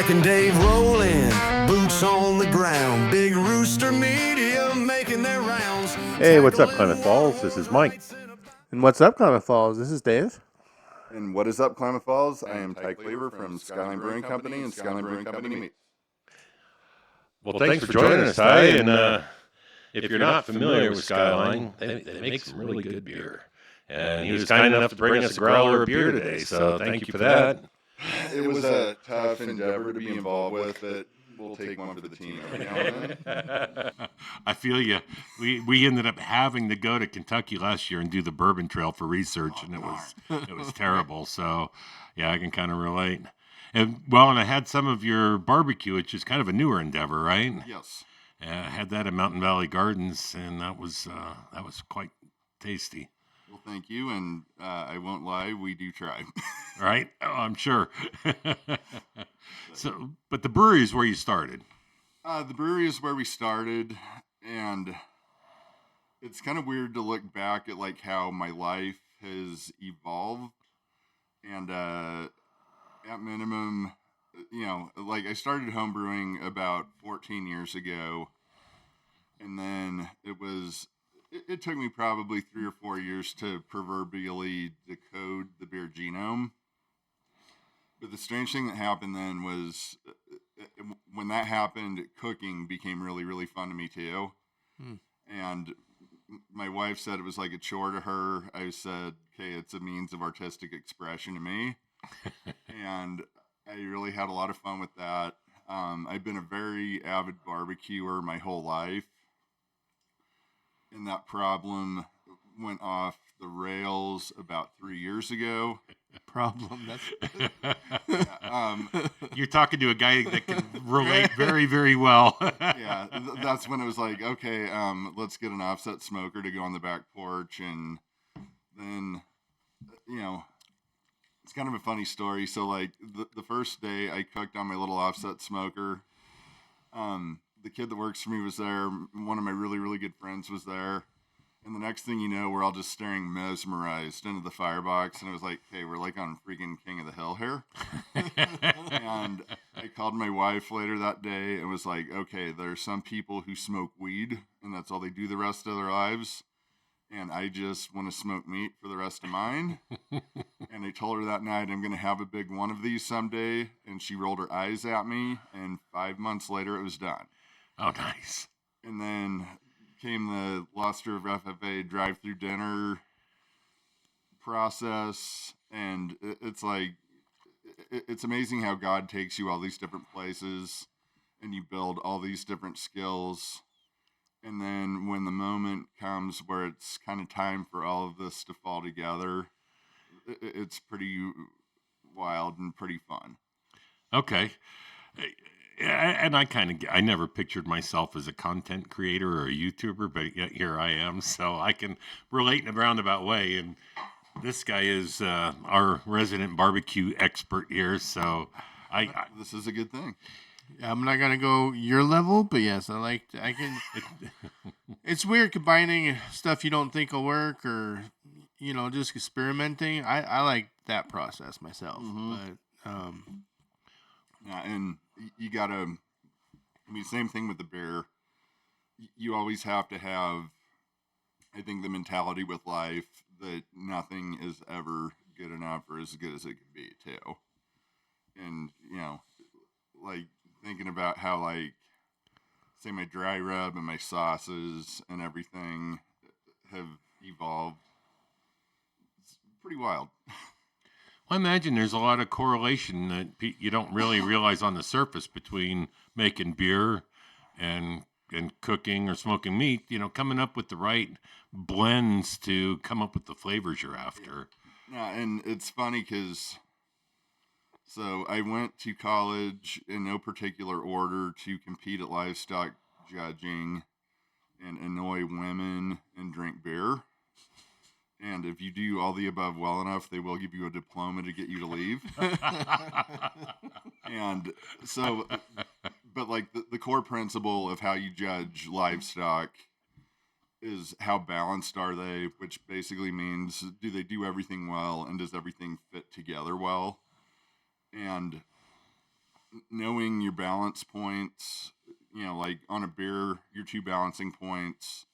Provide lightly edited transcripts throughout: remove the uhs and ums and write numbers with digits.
Jack and Dave rolling, boots on the ground. Big Rooster Media making their rounds. Hey, what's up, Klamath Falls? This is Mike. And what's up, Klamath Falls? This is Dave. And what is up, Klamath Falls? I am Ty Kleiwer from Skyline Brewing Company and Skyline Brewing Company Meats. Well, thanks for joining us, Ty. And if you're not familiar with Skyline, they make some really good beer. And he was kind enough to bring us a growler of beer today, so thank you for that. It was a tough endeavor to be involved with, but we'll take one for the team every now and then. I feel you. We ended up having to go to Kentucky last year and do the Bourbon Trail for research, and it was terrible. So, yeah, I can kind of relate. And I had some of your barbecue, which is kind of a newer endeavor, right? Yes. I had that at Mountain Valley Gardens, and that was quite tasty. Well, thank you, and I won't lie, we do try. Right? Oh, I'm sure. So, but the brewery is where you started. The brewery is where we started, and it's kind of weird to look back at like how my life has evolved. And at minimum, like I started homebrewing about 14 years ago, and then it took me probably 3 or 4 years to proverbially decode the beer genome. But the strange thing that happened then was when that happened, cooking became really, really fun to me too. And my wife said it was like a chore to her. I said, okay, it's a means of artistic expression to me. And I really had a lot of fun with that. I've been a very avid barbecuer my whole life. And that problem went off the rails about 3 years ago. You're talking to a guy that can relate very, very well. Yeah, that's when it was like, okay, let's get an offset smoker to go on the back porch. And then, it's kind of a funny story. So, like, the first day I cooked on my little offset smoker, the kid that works for me was there. One of my really, really good friends was there. And the next thing you know, we're all just staring mesmerized into the firebox. And it was like, hey, we're like on freaking King of the Hill here. And I called my wife later that day and was like, okay, there are some people who smoke weed and that's all they do the rest of their lives. And I just want to smoke meat for the rest of mine. And I told her that night, I'm going to have a big one of these someday. And she rolled her eyes at me. And 5 months later, it was done. Oh, nice. And then came the luster of FFA drive-through dinner process. And it's like, it's amazing how God takes you all these different places and you build all these different skills. And then when the moment comes where it's kind of time for all of this to fall together, it's pretty wild and pretty fun. Okay. And I never pictured myself as a content creator or a YouTuber, but yet here I am. So I can relate in a roundabout way. And this guy is our resident barbecue expert here. So this is a good thing. I'm not gonna go your level, but yes, I can. It's weird combining stuff you don't think will work, or just experimenting. I like that process myself, but yeah, and you gotta. Same thing with the beer. You always have to have, I think, the mentality with life that nothing is ever good enough or as good as it could be too, and like. Thinking about how, like, say my dry rub and my sauces and everything have evolved. It's pretty wild. I imagine there's a lot of correlation that you don't really realize on the surface between making beer and cooking or smoking meat, coming up with the right blends to come up with the flavors you're after. Yeah, and it's funny because... So I went to college in no particular order to compete at livestock judging and annoy women and drink beer. And if you do all the above well enough, they will give you a diploma to get you to leave. And so, but like the core principle of how you judge livestock is how balanced are they, which basically means do they do everything well and does everything fit together well? And knowing your balance points, like on a beer, your 2 balancing points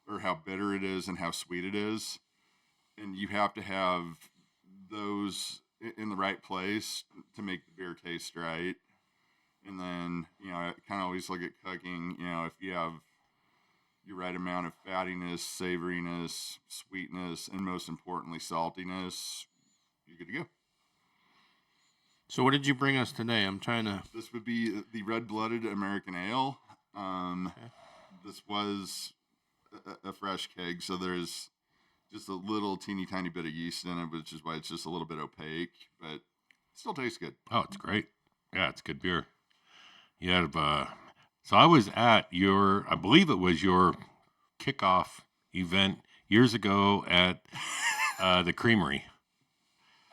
are how bitter it is and how sweet it is. And you have to have those in the right place to make the beer taste right. And then, I kind of always look at cooking, if you have your right amount of fattiness, savoriness, sweetness, and most importantly, saltiness, you're good to go. So what did you bring us today? I'm trying to... This would be the red-blooded American Ale. This was a fresh keg, so there's just a little teeny tiny bit of yeast in it, which is why it's just a little bit opaque, but it still tastes good. Oh, it's great. Yeah, it's good beer. You have, so I was at I believe it was your kickoff event years ago at the Creamery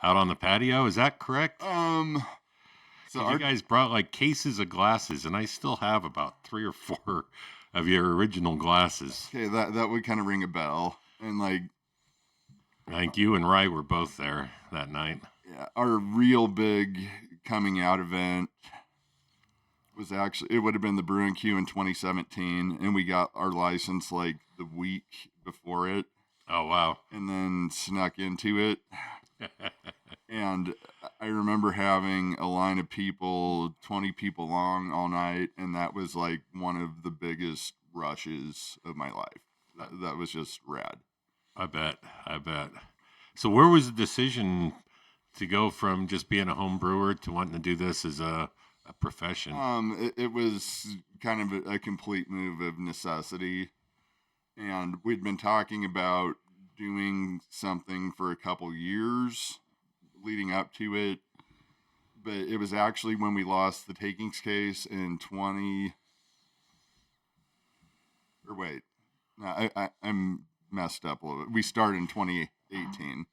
out on the patio. Is that correct? So you guys brought like cases of glasses, and I still have about 3 or 4 of your original glasses. Okay, that would kind of ring a bell. And like, I think you and Rye were both there that night. yeah, our real big coming out event was actually, it would have been the Brewing Q in 2017, and we got our license like the week before it. Oh, wow. And then snuck into it. And I remember having a line of people, 20 people long all night, and that was like one of the biggest rushes of my life. That was just rad. I bet. So where was the decision to go from just being a home brewer to wanting to do this as a profession? It was kind of a complete move of necessity. And we'd been talking about doing something for a couple years leading up to it. But it was actually when we lost the takings case in I'm messed up a little bit. We started in 2018.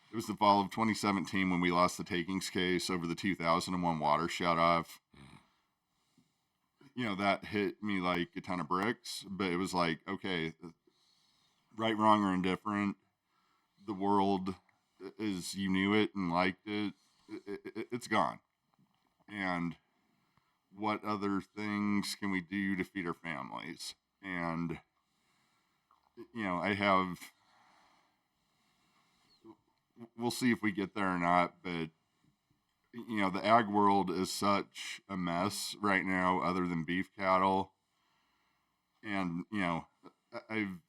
It was the fall of 2017 when we lost the takings case over the 2001 water shut off. That hit me like a ton of bricks, but it was like, okay, right, wrong, or indifferent, the world as you knew it and liked it, it's gone. And what other things can we do to feed our families? And, we'll see if we get there or not, but, the ag world is such a mess right now other than beef cattle. And, I've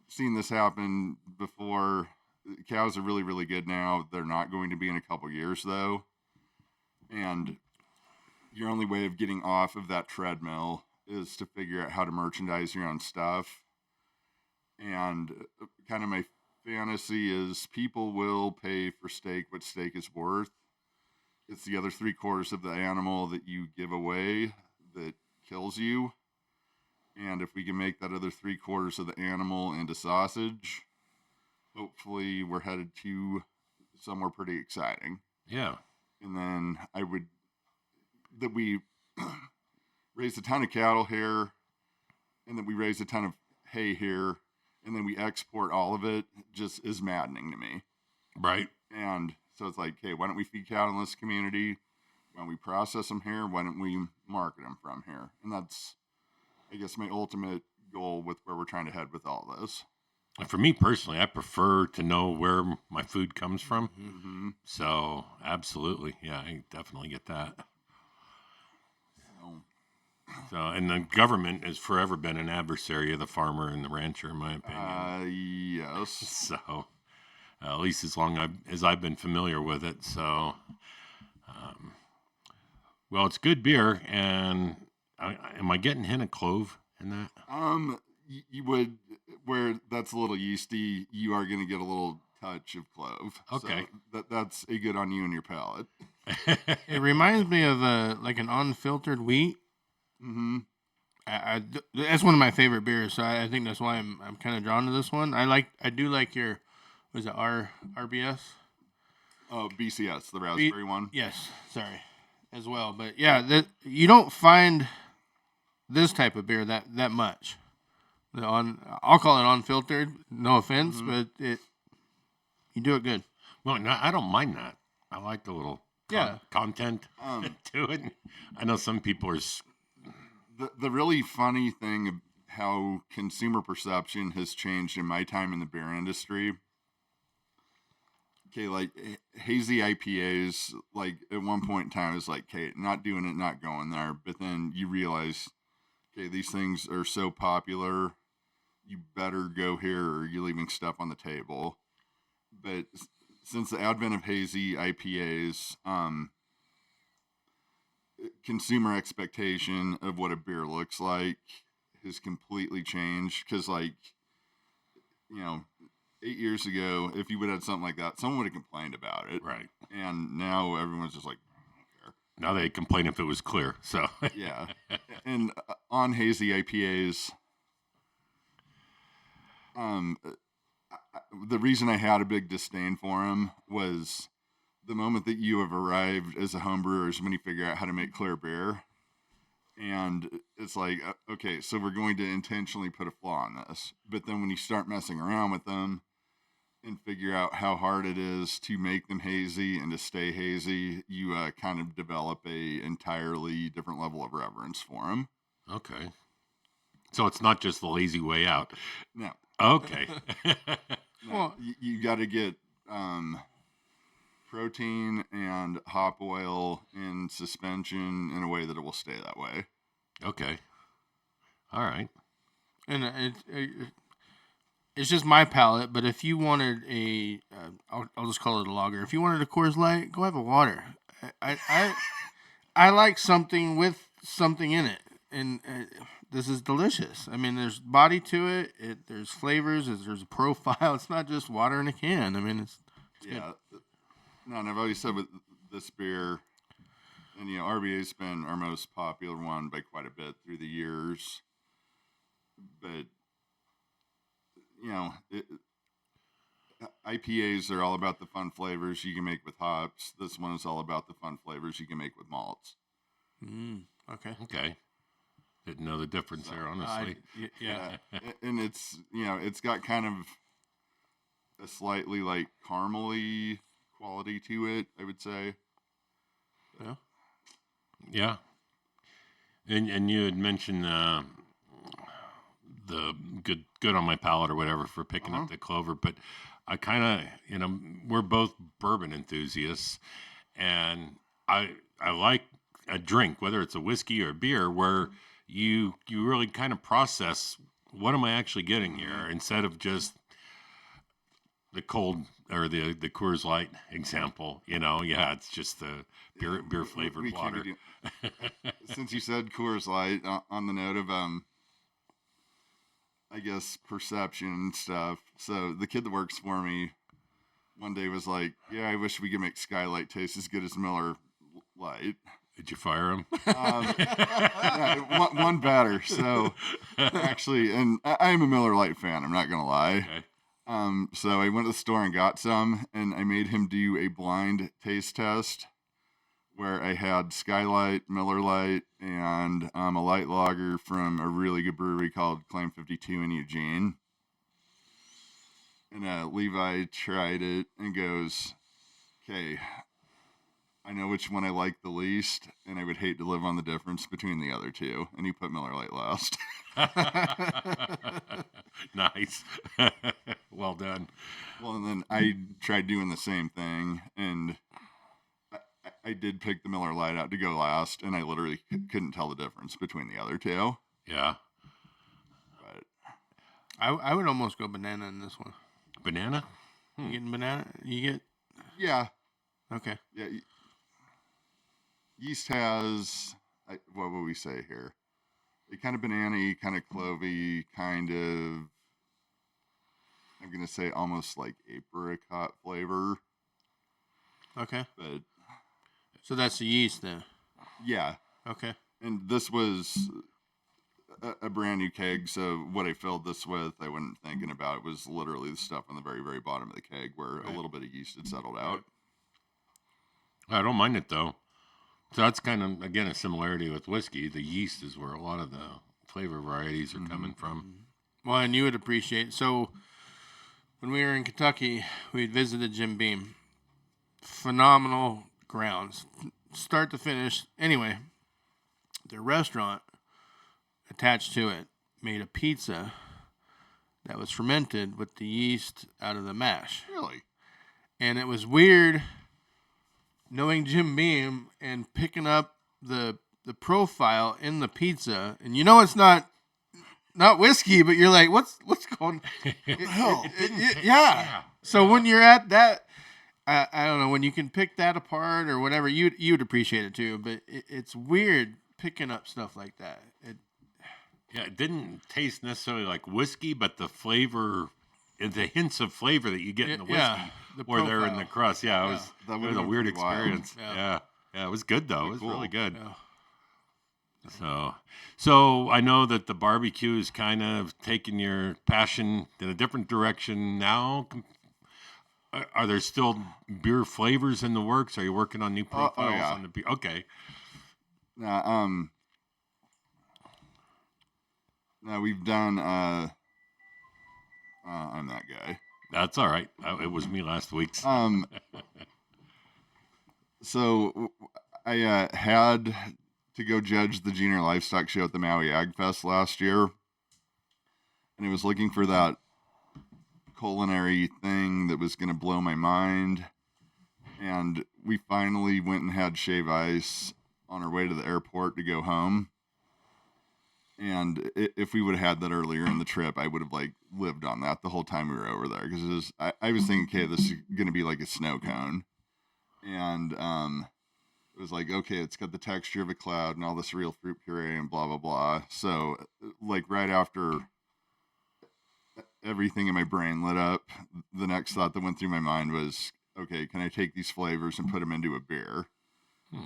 seen this happen before. Cows are really, really good now. They're not going to be in a couple years, though. And your only way of getting off of that treadmill is to figure out how to merchandise your own stuff. And kind of my fantasy is people will pay for steak what steak is worth. It's the other 3/4 of the animal that you give away that kills you. And if we can make that other 3/4 of the animal into sausage, hopefully we're headed to somewhere pretty exciting. Yeah. And then we raise a ton of cattle here, and then we raise a ton of hay here, and then we export all of it, just is maddening to me. Right. And so it's like, hey, why don't we feed cattle in this community? Why don't we process them here? Why don't we market them from here? And that's, I guess, my ultimate goal with where we're trying to head with all this. For me personally, I prefer to know where my food comes from. Mm-hmm. So, absolutely. Yeah, I definitely get that. So, and the government has forever been an adversary of the farmer and the rancher, in my opinion. Yes. So, at least as long as I've been familiar with it. So, well, it's good beer. And am I getting hint of clove in that? You would, where that's a little yeasty, you are going to get a little touch of clove. Okay. So that's a good on you and your palate. It reminds me of like an unfiltered wheat. Mm-hmm. That's one of my favorite beers, so I think that's why I'm kind of drawn to this one. I do like your, was it RBS? Oh, BCS, the raspberry one. Yes, sorry, as well. But yeah, you don't find this type of beer that much. I'll call it unfiltered. No offense, but you do it good. Well, no, I don't mind that. I like the little content to it. I know some people are. The really funny thing of how consumer perception has changed in my time in the beer industry. Okay, like hazy IPAs, like at one point in time, it's like, okay, not doing it, not going there. But then you realize, okay, these things are so popular, you better go here or you're leaving stuff on the table. But since the advent of hazy IPAs, consumer expectation of what a beer looks like has completely changed. Because, like, 8 years ago, if you would have had something like that, someone would have complained about it. Right. And now everyone's just like, I don't care. Now they complain if it was clear. So Yeah. And on hazy IPAs, the reason I had a big disdain for them was the moment that you have arrived as a home brewer is when you figure out how to make clear beer. And it's like, okay, so we're going to intentionally put a flaw in this. But then when you start messing around with them and figure out how hard it is to make them hazy and to stay hazy, you kind of develop a entirely different level of reverence for them. okay. So it's not just the lazy way out. No. Okay. Well, You got to get protein and hop oil in suspension in a way that it will stay that way. Okay. All right. and it's just my palate. But if you wanted I'll just call it a lager. If you wanted a Coors Light, go have a water. I like something with something in it, and this is delicious. I mean, there's body to it. There's flavors. There's a profile. It's not just water in a can. I mean, it's Yeah. No, and I've always said with this beer, and RBA's been our most popular one by quite a bit through the years. But IPAs are all about the fun flavors you can make with hops. This one is all about the fun flavors you can make with malts. okay. Okay. Didn't know the difference there, honestly. Yeah. And it's it's got kind of a slightly like caramely quality to it, I would say. Yeah. Yeah. And you had mentioned the good on my palate or whatever for picking up the Clover, but I kind of, we're both bourbon enthusiasts, and I like a drink, whether it's a whiskey or a beer, where you really kind of process, what am I actually getting here, instead of just the cold or the Coors Light example. It's just the beer flavored We can't water. be since you said Coors Light, on the note of I guess perception and stuff. So the kid that works for me one day was like, "Yeah, I wish we could make Skylight taste as good as Miller Lite." Did you fire him? Yeah, one better. So actually, and I'm a Miller Lite fan. I'm not gonna lie. Okay. So I went to the store and got some, and I made him do a blind taste test where I had Skylight, Miller Lite, and a light lager from a really good brewery called Claim 52 in Eugene. And Levi tried it and goes, "Okay, I know which one I like the least, and I would hate to live on the difference between the other two." And he put Miller Lite last. Nice. Well done. Well, and then I tried doing the same thing, and I did pick the Miller Lite out to go last, and I literally couldn't tell the difference between the other two. Yeah. But I would almost go banana in this one. Banana? You getting banana? You get yeah, okay. yeah. Yeast has, what would we say here? A kind of banana-y, kind of clovey, kind of, I'm going to say almost like apricot flavor. Okay. But So that's the yeast then. yeah, Okay. and this was a brand new keg, so what I filled this with, I wasn't thinking about. It was literally the stuff on the very, very bottom of the keg where a little bit of yeast had settled out. I don't mind it, though. So that's kind of, again, a similarity with whiskey. The yeast is where a lot of the flavor varieties are coming from. Well, and you would appreciate. So when we were in Kentucky, we had visited Jim Beam. Phenomenal grounds, start to finish. Anyway, the restaurant attached to it made a pizza that was fermented with the yeast out of the mash. Really? And it was weird knowing Jim Beam and picking up the profile in the pizza, and it's not whiskey, but you're like, what's going on? Yeah. So when you're at that, I don't know, when you can pick that apart or whatever, you'd appreciate it too. But it's weird picking up stuff like that. It didn't taste necessarily like whiskey, but the flavor, the hints of flavor that you get in the whiskey were there in the crust. Yeah, it was a weird experience. Yeah, it was good though. It was really good. Yeah. So I know that the barbecue is kind of taking your passion in a different direction now. Are there still beer flavors in the works? Are you working on new profiles on the beer? Okay. Now, we've done. I'm that guy. That's all right. It was me last week. So I had to go judge the junior livestock show at the Maui Ag Fest last year, and I was looking for that culinary thing that was going to blow my mind. And we finally went and had shave ice on our way to the airport to go home. And if we would have had that earlier in the trip, I would have lived on that the whole time we were over there. Because I was thinking, okay, this is going to be like a snow cone. And it was like, okay, it's got the texture of a cloud and all this real fruit puree and blah, blah, blah. So right after everything in my brain lit up, the next thought that went through my mind was, okay, can I take these flavors and put them into a beer?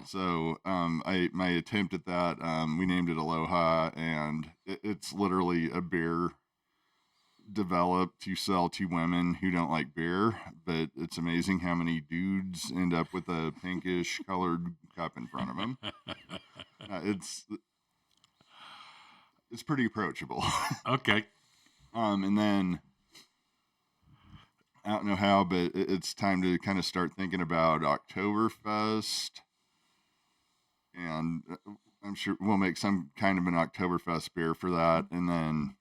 So my attempt at that, we named it Aloha, and it's literally a beer developed to sell to women who don't like beer, but it's amazing how many dudes end up with a pinkish colored cup in front of them. It's pretty approachable. Okay. And then I don't know how, but it's time to kind of start thinking about Oktoberfest. And I'm sure we'll make some kind of an Oktoberfest beer for that. And then,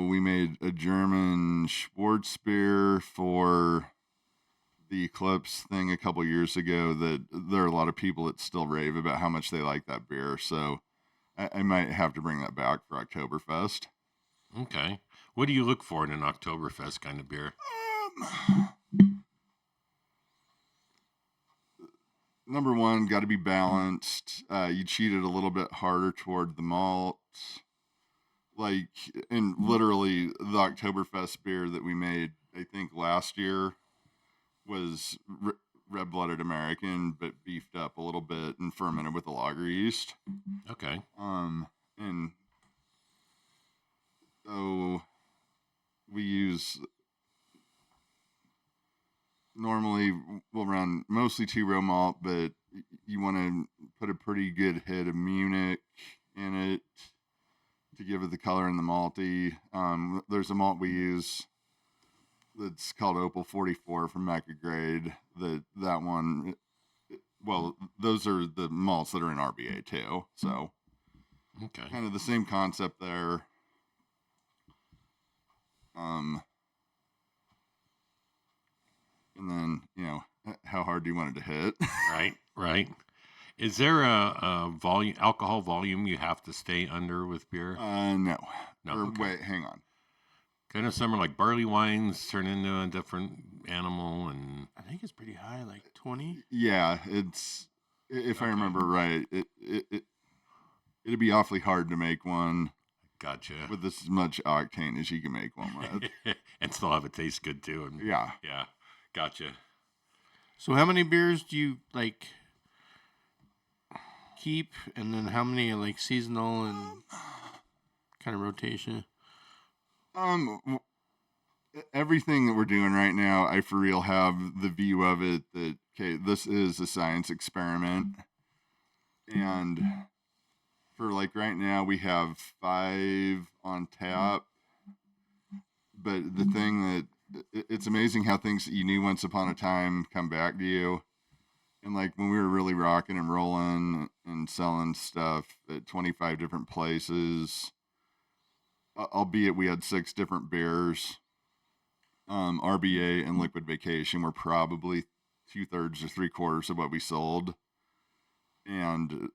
we made a German Schwarzbier for the Eclipse thing a couple years ago that there are a lot of people that still rave about how much they like that beer. So I might have to bring that back for Oktoberfest. Okay. What do you look for in an Oktoberfest kind of beer? Number one, got to be balanced. You cheat it a little bit harder toward the malt. And literally the Oktoberfest beer that we made, I think last year, was red-blooded American, but beefed up a little bit and fermented with a lager yeast. Okay. And so we use, normally we'll run mostly 2-row malt, but you want to put a pretty good hit of Munich in it to give it the color and the malty. There's a malt we use that's called Opal 44 from Mecca Grade. That one, well, those are the malts that are in RBA too. So okay, kind of the same concept there. And then, how hard do you want it to hit? Right. Is there a volume, alcohol volume you have to stay under with beer? No. Okay. Wait, hang on. Kind of some are like barley wines turn into a different animal, and I think it's pretty high, like 20. Yeah, it's, if I remember right, it'd be awfully hard to make one. Gotcha. With as much octane as you can make one with. And still have it taste good too. And yeah. Gotcha. So how many beers do you keep, and then how many are seasonal and kind of rotation? Everything that we're doing right now, I for real have the view of it that, okay, this is a science experiment. And for right now, we have 5 on tap. But the thing that, it's amazing how things that you knew once upon a time come back to you. And like when we were really rocking and rolling and selling stuff at 25 different places, albeit we had 6 different beers, RBA and Liquid Vacation were probably 2/3 or 3/4 of what we sold. And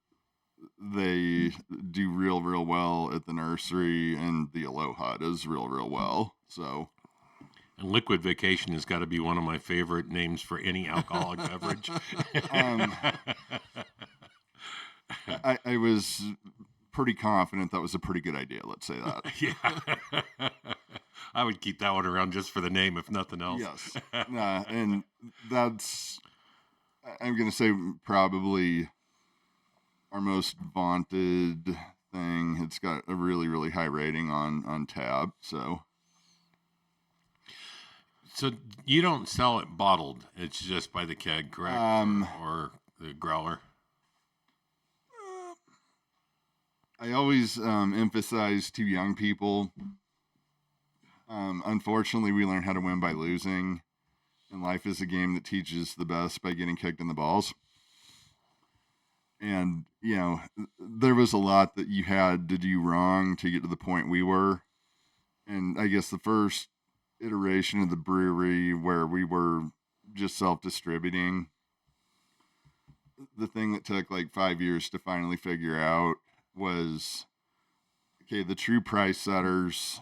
they do real well at the nursery, and the Aloha does real well. So, And Liquid Vacation has got to be one of my favorite names for any alcoholic beverage. I was pretty confident that was a pretty good idea. Let's say that. Yeah. I would keep that one around just for the name, if nothing else. Yes. And that's, I'm going to say, probably our most vaunted thing. It's got a really high rating on Tab. So you don't sell it bottled. It's just by the keg, correct? Or the growler? I always emphasize to young people, unfortunately, we learn how to win by losing. And life is a game that teaches the best by getting kicked in the balls. And, you know, there was a lot that you had to do wrong to get to the point we were. And I guess the first iteration of the brewery where we were just self-distributing, the thing that took like 5 years to finally figure out was, okay, the true price setters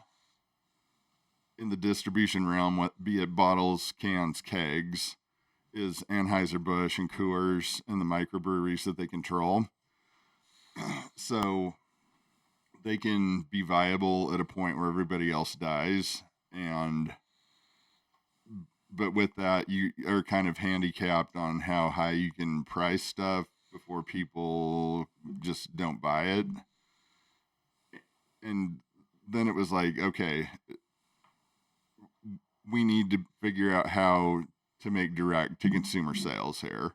in the distribution realm, be it bottles, cans, kegs, is Anheuser-Busch and Coors and the microbreweries that they control. So they can be viable at a point where everybody else dies. But with that, you are kind of handicapped on how high you can price stuff before people just don't buy it. And then it was like, okay, we need to figure out how to make direct to consumer sales here.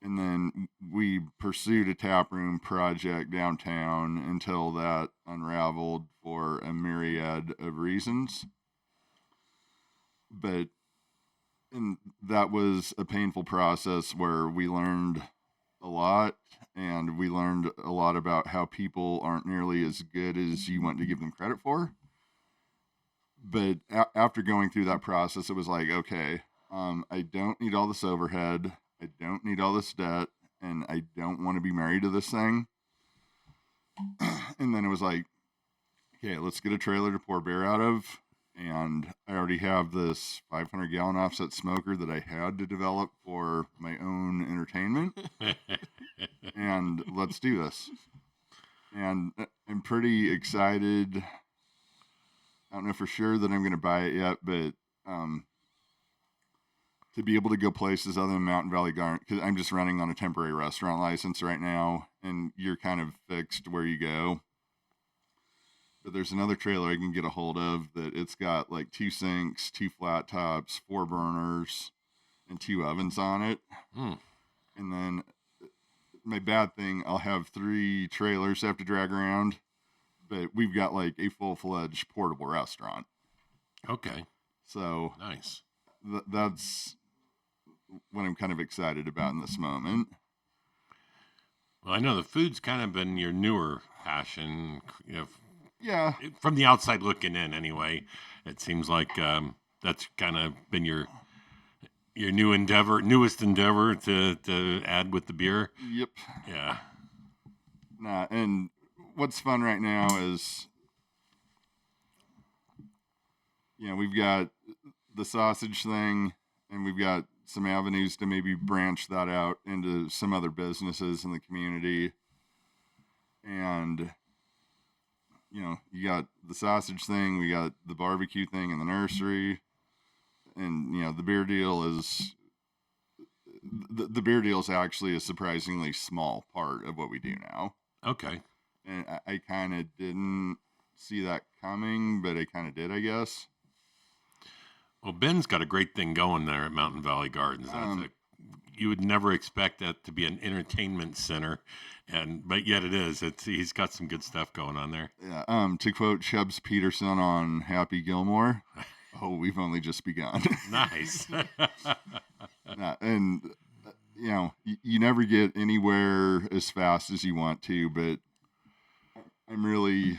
And then we pursued a taproom project downtown until that unraveled for a myriad of reasons. And that was a painful process where we learned a lot, and we learned a lot about how people aren't nearly as good as you want to give them credit for. But after going through that process, it was like, okay, I don't need all this overhead. I don't need all this debt, and I don't want to be married to this thing. And then it was like, okay, let's get a trailer to pour beer out of. And I already have this 500-gallon offset smoker that I had to develop for my own entertainment. And let's do this. And I'm pretty excited. I don't know for sure that I'm going to buy it yet, but to be able to go places other than Mountain Valley Garden, because I'm just running on a temporary restaurant license right now, and you're kind of fixed where you go. But there's another trailer I can get a hold of that it's got like 2 sinks, 2 flat tops, 4 burners, and 2 ovens on it. And then my bad thing, I'll have 3 trailers I have to drag around, but we've got like a full-fledged portable restaurant. Okay. So nice. That's what I'm kind of excited about in this moment. Well, I know the food's kind of been your newer passion, you know. Yeah. From the outside looking in, anyway, it seems like that's kind of been your newest endeavor to add with the beer. Yep. Yeah. And what's fun right now is, you know, we've got the sausage thing, and we've got some avenues to maybe branch that out into some other businesses in the community. And you know, you got the sausage thing, we got the barbecue thing in the nursery, and you know, the beer deal is actually a surprisingly small part of what we do now. Okay. And I kind of didn't see that coming, but I kind of did, I guess. Well, Ben's got a great thing going there at Mountain Valley Gardens. You would never expect that to be an entertainment center, but yet it is. He's got some good stuff going on there. Yeah. To quote Chubbs Peterson on Happy Gilmore, "Oh, we've only just begun." Nice. And you know, you never get anywhere as fast as you want to, but I'm really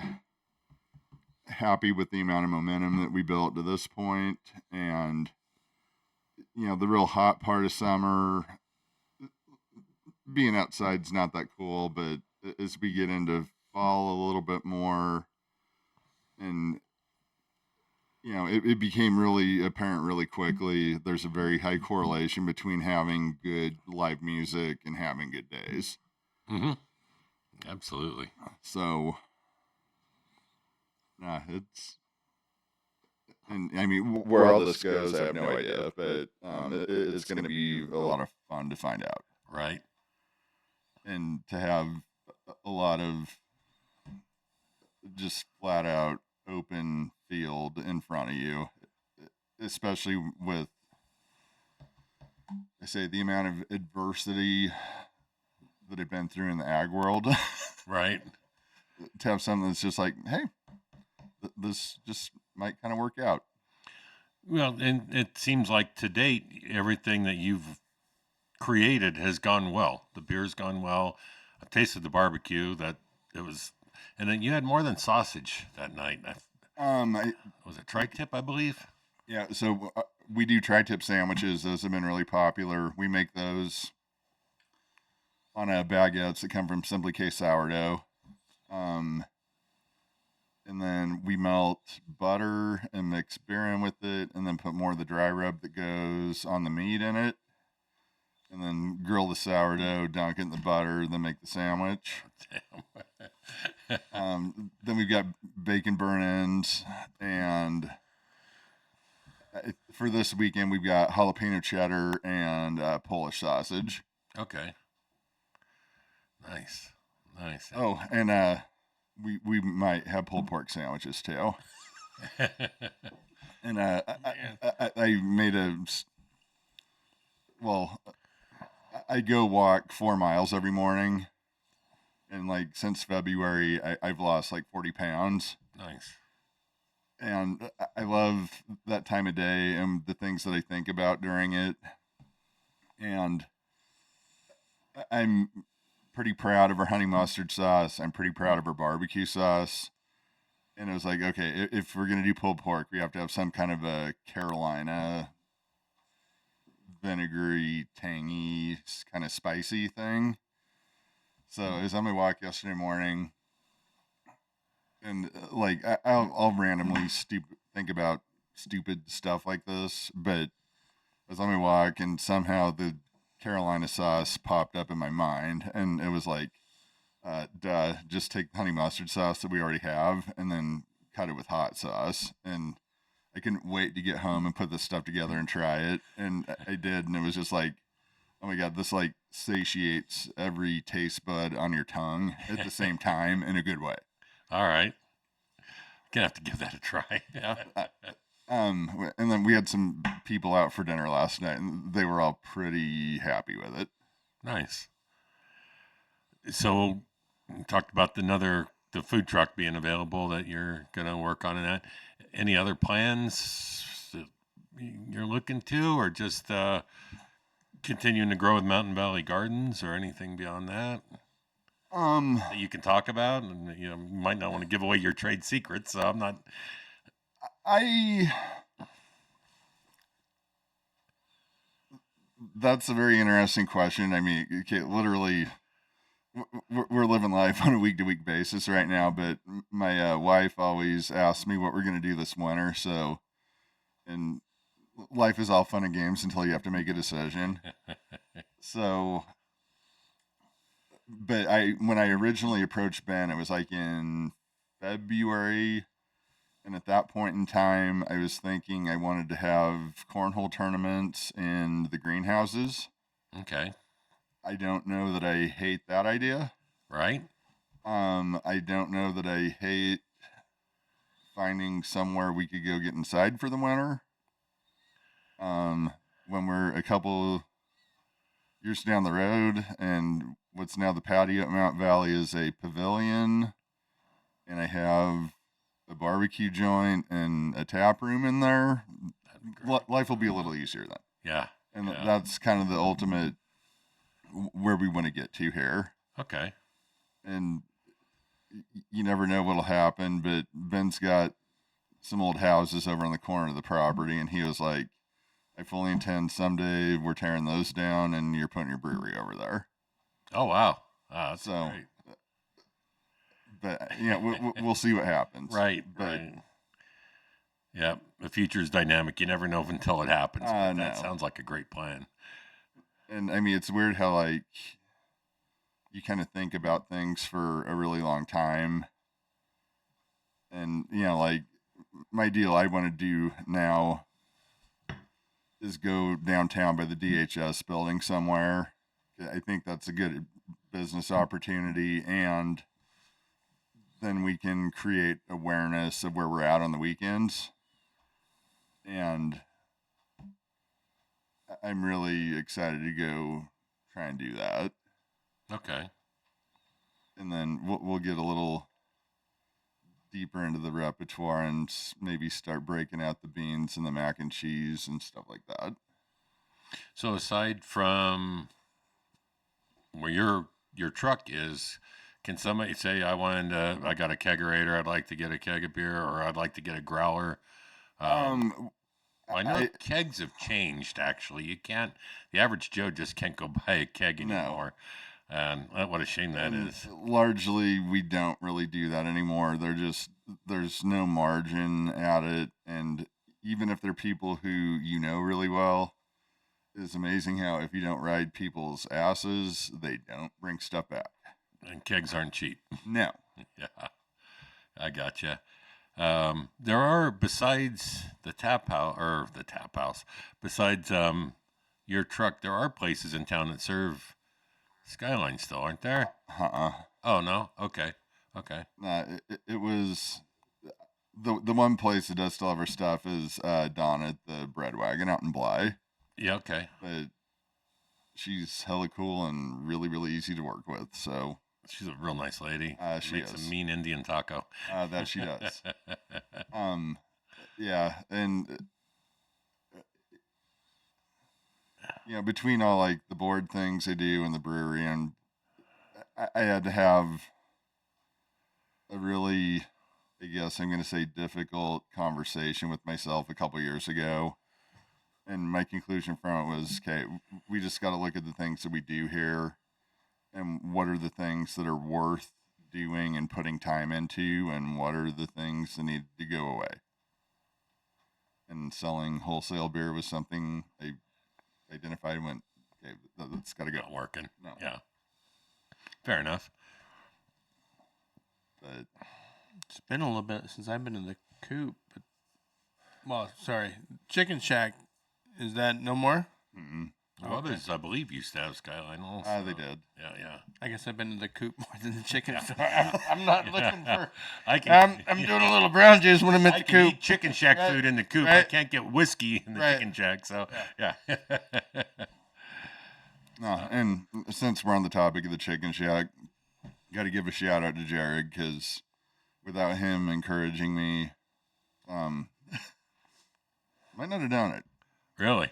happy with the amount of momentum that we built to this point. And, the real hot part of summer, being outside's not that cool, but as we get into fall a little bit more, and it became really apparent really quickly, there's a very high correlation between having good live music and having good days. Mm-hmm. Absolutely. So, and I mean, where all this goes, I have no idea, but it's going to be a lot of fun to find out. Right. And to have a lot of just flat out open field in front of you, especially with, I say, the amount of adversity that I've been through in the ag world. Right. To have something that's just like, hey, this just might kind of work out. Well, and it seems like to date, everything that you've created has gone well. The beer's gone well. I tasted the barbecue. And then you had more than sausage that night. Was it tri-tip, I believe? Yeah, so we do tri-tip sandwiches. Those have been really popular. We make those on baguettes that come from Simply K sourdough. And then we melt butter and mix beer in with it, and then put more of the dry rub that goes on the meat in it. And then grill the sourdough, dunk it in the butter, then make the sandwich. Then we've got bacon burn-ins, and for this weekend we've got jalapeno cheddar and Polish sausage. Okay. Nice. Oh, and we might have pulled pork sandwiches too. And I made I go walk 4 miles every morning, and since February I've lost 40 pounds. Nice. And I love that time of day and the things that I think about during it. And I'm pretty proud of our honey mustard sauce. I'm pretty proud of our barbecue sauce. And it was like, okay, if we're going to do pulled pork, we have to have some kind of a Carolina vinegary, tangy, kind of spicy thing. So I was on my walk yesterday morning, and I'll randomly think about stupid stuff like this, but I was on my walk, and somehow the Carolina sauce popped up in my mind, and it was like, just take the honey mustard sauce that we already have, and then cut it with hot sauce. And I couldn't wait to get home and put this stuff together and try it. And I did. And it was just like, oh my God, this satiates every taste bud on your tongue at the same time in a good way. All right. Gonna have to give that a try. And then we had some people out for dinner last night, and they were all pretty happy with it. Nice. So we talked about the food truck being available that you're gonna work on, and that. Any other plans that you're looking to, or just continuing to grow with Mountain Valley Gardens, or anything beyond that that you can talk about? And you might not want to give away your trade secrets, so I'm not. That's a very interesting question. I mean, okay, literally, we're living life on a week-to-week basis right now, but my wife always asks me what we're going to do this winter. So, and life is all fun and games until you have to make a decision. So, but when I originally approached Ben, it was in February. And at that point in time, I was thinking I wanted to have cornhole tournaments in the greenhouses. Okay. I don't know that I hate that idea. Right. I don't know that I hate finding somewhere we could go get inside for the winter. When we're a couple years down the road, and what's now the patio at Mount Valley is a pavilion, and I have a barbecue joint and a tap room in there, life will be a little easier then. Yeah. And that's kind of the ultimate where we want to get to here. Okay. And you never know what'll happen, but Ben's got some old houses over on the corner of the property, and he was like, I fully intend someday we're tearing those down and you're putting your brewery over there. Oh, wow. That's So, great. but we'll see what happens. Right. But right. Yeah. The future is dynamic. You never know until it happens. But that no. sounds like a great plan. And I mean, it's weird how like you kind of think about things for a really long time. And, like my deal I want to do now is go downtown by the DHS building somewhere. I think that's a good business opportunity. And then we can create awareness of where we're at on the weekends. And I'm really excited to go try and do that. Okay. And then we'll get a little deeper into the repertoire and maybe start breaking out the beans and the mac and cheese and stuff like that. So aside from where your truck is, can somebody say I got a kegerator, I'd like to get a keg of beer, or I'd like to get a growler? I know kegs have changed. Actually, the average Joe just can't go buy a keg anymore. And what a shame that is. Largely, we don't really do that anymore. There's no margin at it. And even if they're people who really well, it's amazing how if you don't ride people's asses, they don't bring stuff back. And kegs aren't cheap. No. Yeah, I gotcha. There are, besides the tap house, besides your truck, there are places in town that serve Skyline still, aren't there? Oh, no? Okay. It was the one place that does still have our stuff is Dawn at the Bread Wagon out in Bly. Yeah, okay. But she's hella cool and really, really easy to work with. So she's a real nice lady. She makes is. a mean Indian taco. That she does. Yeah, and between all like the board things I do and the brewery, and I had to have a really, I guess I'm going to say, difficult conversation with myself a couple years ago. And my conclusion from it was, okay, we just got to look at the things that we do here and what are the things that are worth doing and putting time into, and what are the things that need to go away. And selling wholesale beer was something I identified and went, okay, that's got to go. Not working. No. Yeah. Fair enough. But it's been a little bit since I've been in the coop. Chicken Shack. Is that no more? mm-mm. Well, others, I believe, used to have Skyline also. They did. Yeah. I guess I've been in the coop more than the chicken store. I'm not looking for. I'm doing a little brown juice when I'm at the can coop. Eat Chicken Shack food in the coop. Right. I can't get whiskey in the Right. Chicken Shack. So yeah. No, and since we're on the topic of the Chicken Shack, got to give a shout out to Jared, because without him encouraging me, might not have done it. Really?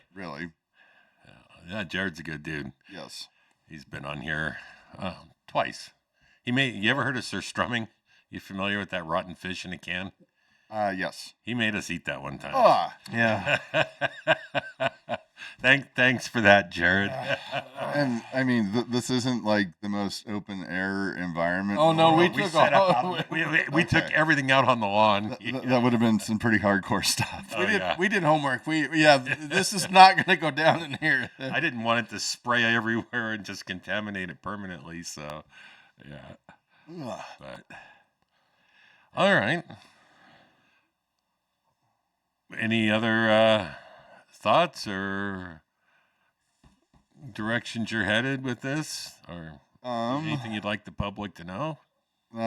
Yeah, Jared's a good dude. Yes. He's been on here twice. You ever heard of Sir Strumming? You familiar with that rotten fish in a can? Yes. He made us eat that one time. Yeah. Thanks for that, Jared. And I mean, this isn't like the most open air environment. Oh no, we took everything out on the lawn. That would have been some pretty hardcore stuff. We did homework. This is not going to go down in here. I didn't want it to spray everywhere and just contaminate it permanently. So, yeah. But all right. Any other thoughts or directions you're headed with this, or anything you'd like the public to know?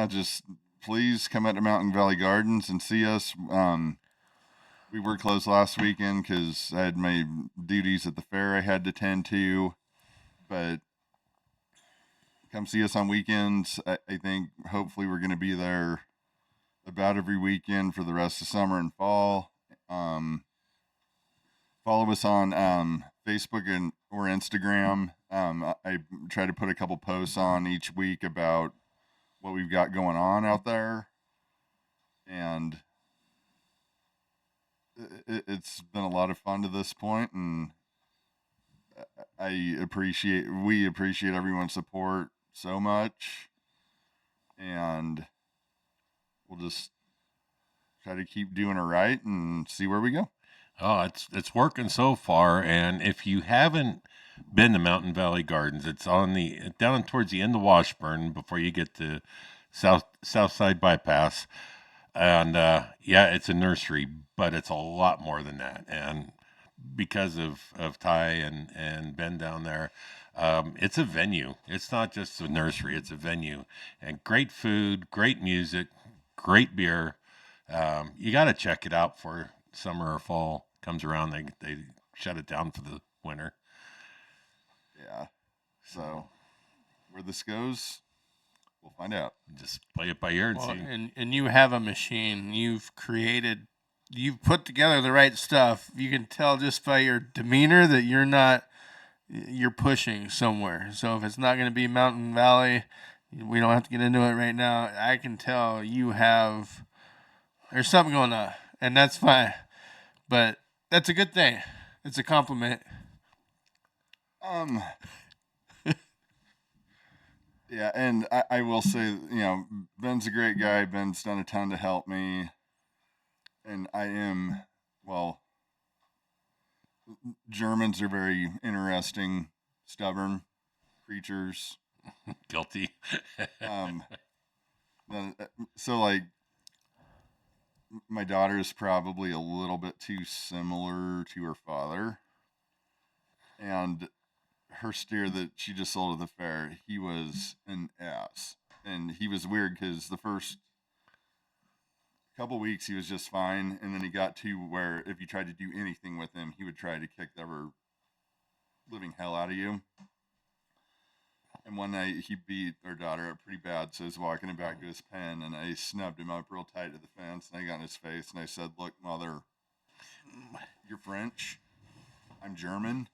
Just please come out to Mountain Valley Gardens and see us. We were closed last weekend because I had my duties at the fair I had to tend to, but come see us on weekends. I think hopefully we're going to be there about every weekend for the rest of summer and fall. Follow us on Facebook and or Instagram. I try to put a couple posts on each week about what we've got going on out there, and it's been a lot of fun to this point, and we appreciate everyone's support so much, and we'll just try to keep doing it right and see where we go. Oh, it's working so far. And if you haven't been to Mountain Valley Gardens, it's on the down towards the end of Washburn before you get to South Side Bypass. And yeah, it's a nursery, but it's a lot more than that. And because of Ty and Ben down there, it's a venue. It's not just a nursery; it's a venue, and great food, great music, great beer. You got to check it out for summer or fall comes around. They shut it down for the winter. Yeah. So where this goes, we'll find out. Just play it by ear and Well, see. and you have a machine. You've put together the right stuff. You can tell just by your demeanor that you're pushing somewhere. So if it's not going to be Mountain Valley, we don't have to get into it right now. I can tell there's something going on, and that's fine. But that's a good thing. It's a compliment. Yeah, and I will say, Ben's a great guy. Ben's done a ton to help me. And Germans are very interesting, stubborn creatures. Guilty. So, like, my daughter is probably a little bit too similar to her father. And her steer that she just sold at the fair, he was an ass. And he was weird because the first couple weeks he was just fine, and then he got to where if you tried to do anything with him, he would try to kick the ever living hell out of you. And one night he beat our daughter up pretty bad, so I was walking him back to his pen, and I snubbed him up real tight to the fence, and I got in his face, and I said, "Look, mother, you're French, I'm German,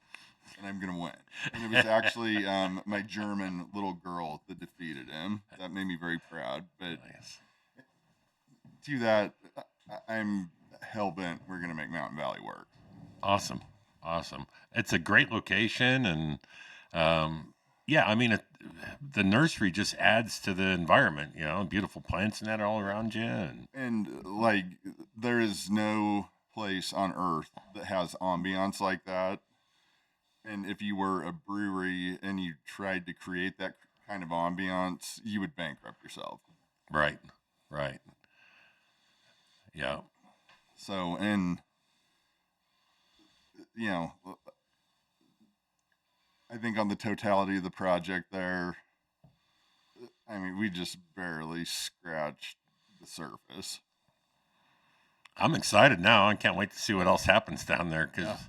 and I'm gonna win." And it was actually my German little girl that defeated him. That made me very proud. But Nice. to that, I'm hell bent we're gonna make Mountain Valley work. Awesome. It's a great location, and yeah, I mean, the nursery just adds to the environment. Beautiful plants and that all around you, And like, there is no place on earth that has ambiance like that. And if you were a brewery and you tried to create that kind of ambiance, you would bankrupt yourself. right. Yeah. So, and I think on the totality of the project there, I mean, we just barely scratched the surface. I'm excited now. I can't wait to see what else happens down there because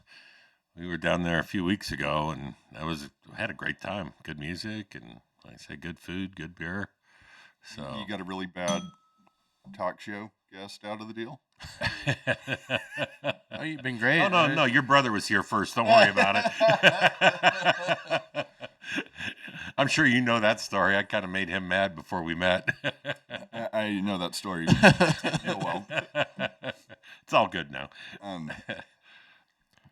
we were down there a few weeks ago, and had a great time. Good music, and like I said, good food, good beer. So You got a really bad talk show guest out of the deal? Oh, you've been great. Oh no, your brother was here first. Don't worry about it. I'm sure you know that story. I kind of made him mad before we met. I know that story real well. It's all good now.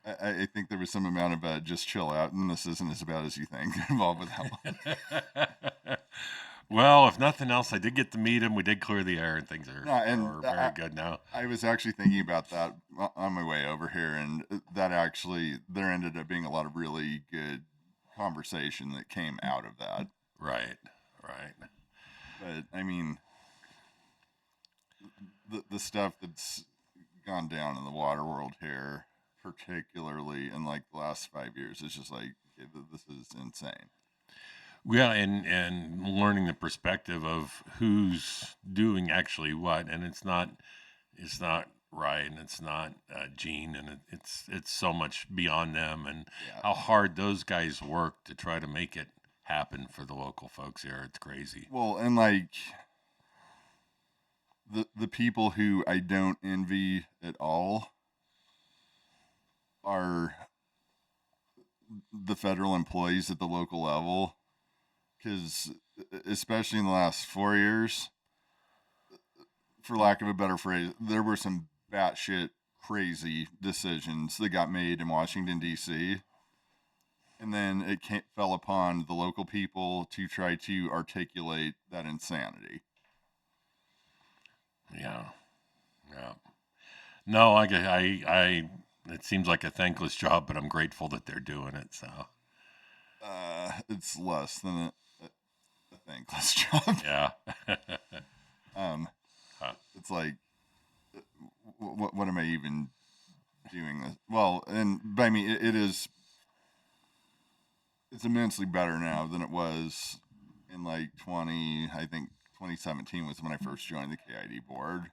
I think there was some amount of just chill out, and this isn't as bad as you think involved with that one. Well, if nothing else, I did get to meet him. We did clear the air, and things are very good now. I was actually thinking about that on my way over here, and there ended up being a lot of really good conversation that came out of that. Right. But I mean, the stuff that's gone down in the water world here, particularly in like the last 5 years, is just like, okay, this is insane. Yeah, and learning the perspective of who's doing actually what, and it's not Ryan, and it's not Gene, and it's so much beyond them, and how hard those guys work to try to make it happen for the local folks here. It's crazy. Well, and like the people who I don't envy at all are the federal employees at the local level, because especially in the last 4 years, for lack of a better phrase, there were some batshit crazy decisions that got made in Washington, D.C., and then it fell upon the local people to try to articulate that insanity. Yeah. No, it seems like a thankless job, but I'm grateful that they're doing it. So. It's less than a thankless job. Yeah. It's like, what am I even doing this? Well, but I mean, it's immensely better now than it was in like 2017 was when I first joined the KID board.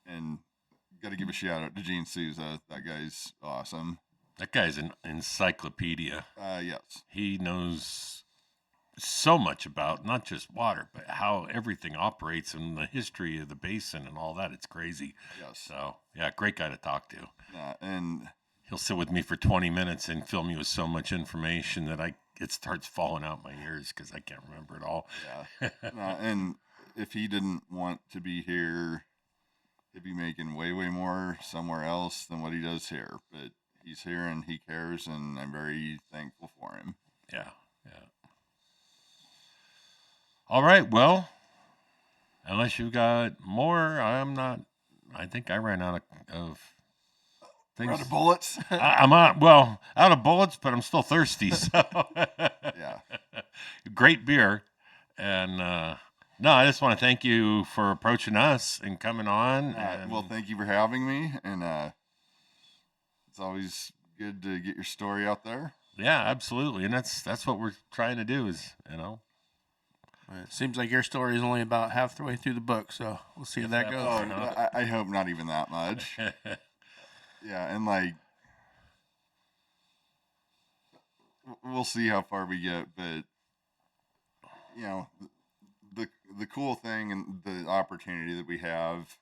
And got to give a shout out to Gene Souza. That guy's awesome. That guy's an encyclopedia. Yes. He knows so much about not just water, but how everything operates and the history of the basin and all that. It's crazy. Yes. So, yeah, great guy to talk to. And he'll sit with me for 20 minutes and fill me with so much information that it starts falling out my ears because I can't remember it all. Yeah. And if he didn't want to be here, he'd be making way, way more somewhere else than what he does here. But he's here and he cares, and I'm very thankful for him. Yeah. All right. Well, unless you got more, I think I ran out of things. Out of bullets? I'm out of bullets, but I'm still thirsty. So Yeah. Great beer. And no, I just want to thank you for approaching us and coming on. Well, thank you for having me. And it's always good to get your story out there. Yeah, absolutely. And that's what we're trying to do is, It seems like your story is only about halfway through the book, so we'll see how that goes. Oh, no, I hope not even that much. Yeah, and like, we'll see how far we get, but the cool thing and the opportunity that we have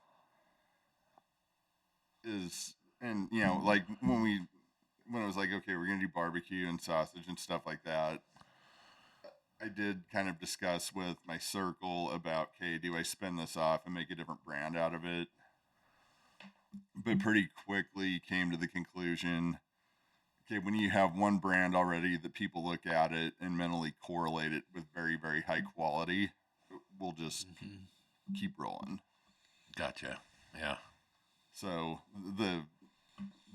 is, and like when it was like, okay, we're gonna do barbecue and sausage and stuff like that, I did kind of discuss with my circle about, okay, do I spin this off and make a different brand out of it? But pretty quickly came to the conclusion, okay, when you have one brand already that people look at it and mentally correlate it with very, very high quality, we'll just keep rolling. Gotcha. Yeah. So the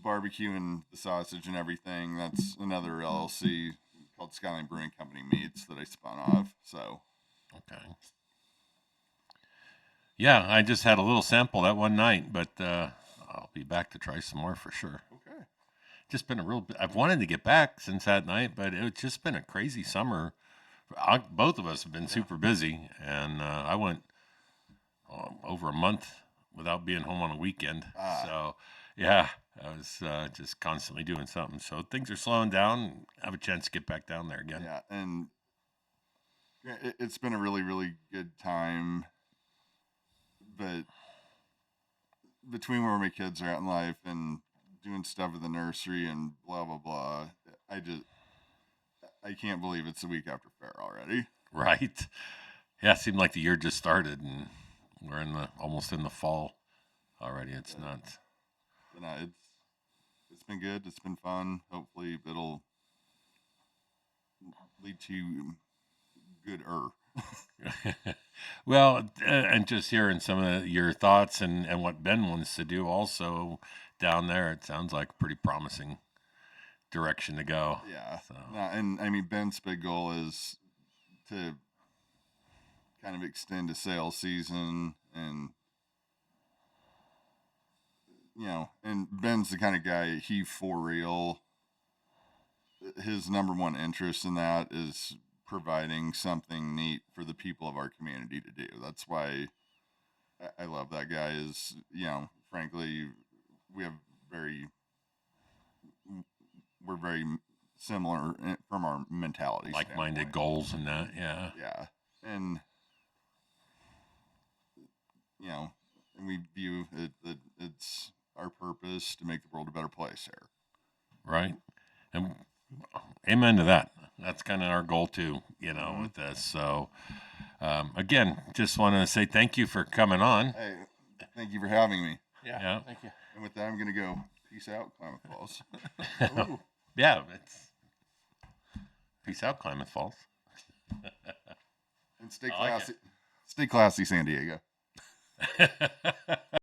barbecue and the sausage and everything, that's another LLC called Skyline Brewing Company Meats that I spun off. So. Okay. Yeah, I just had a little sample that one night, but I'll be back to try some more for sure. Okay. Just been I've wanted to get back since that night, but it's just been a crazy summer. Both of us have been super busy, and I went over a month without being home on a weekend. So, yeah, I was just constantly doing something. So things are slowing down. I have a chance to get back down there again. Yeah, and it's been a really, really good time. But between where my kids are at in life and doing stuff at the nursery and blah, blah, blah, I can't believe it's a week after fair already. Right. Yeah, it seemed like the year just started and we're almost in the fall already. It's nuts. But no, it's been good. It's been fun. Hopefully it'll lead to gooder. Well, and just hearing some of your thoughts and what Ben wants to do also down there, it sounds like a pretty promising direction to go. Yeah. So. No, and I mean, Ben's big goal is to kind of extend a sales season and, and Ben's the kind of guy, he for real, his number one interest in that is providing something neat for the people of our community to do. That's why I love that guy is, frankly, we're very similar from our mentality. Like-minded standpoint. goals and that, yeah. Yeah. And, and we view it that it's our purpose to make the world a better place here. Right. And Amen to that. That's kind of our goal too, with this. So, again, just want to say thank you for coming on. Hey, thank you for having me. Yeah. Thank you. And with that, I'm going to go. Peace out, Klamath Falls. Yeah. Peace out, Klamath Falls. And stay I like classy. Stay classy, San Diego.